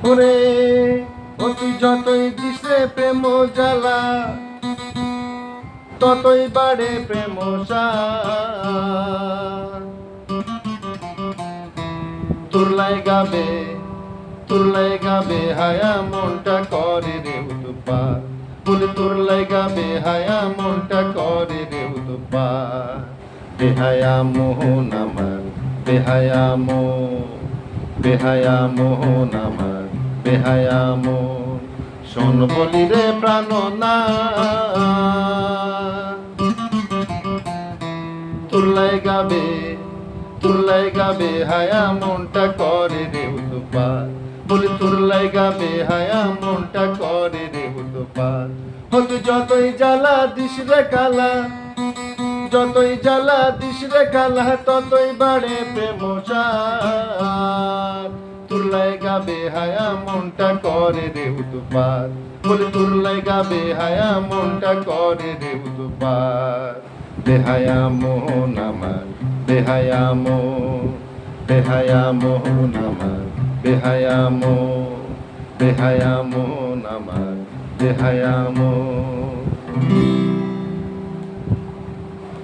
ওরে ও তুই যতই দিস রে প্রেম জ্বালা, ততই বাড়ে প্রেম সার। তুরলাই গাবে হায়া মনটা করে রে উৎপাত, বলে তুরলাই গাবে হায়া মনটা করে রে উৎপাত। বেহায়া মোহন আমার, বেহায়া মোহন আমার, বেহায়া মন। শোন বলি রে প্রাণ না, তুরলাই গাবে হায়া মনটা করে রে উৎপাত, বলি তুরলাই গাবে হায়া মনটা করে রে উৎপাত। হয়তো যতই জ্বালা দিস রে কালা, যতই জ্বালা দিস রে কালা, ততই বাড়ে প্রেম সার। তুরলাই গাবে হায়া মনটা করে রে উৎপাত, বলি তুরলাই গাবে হায়া মনটা করে রে উৎপাত। বেহায়া মোহন আমার, বেহায়া মোহন আমার, বেহায়া মোহন আমার, বেহায়া মোহন।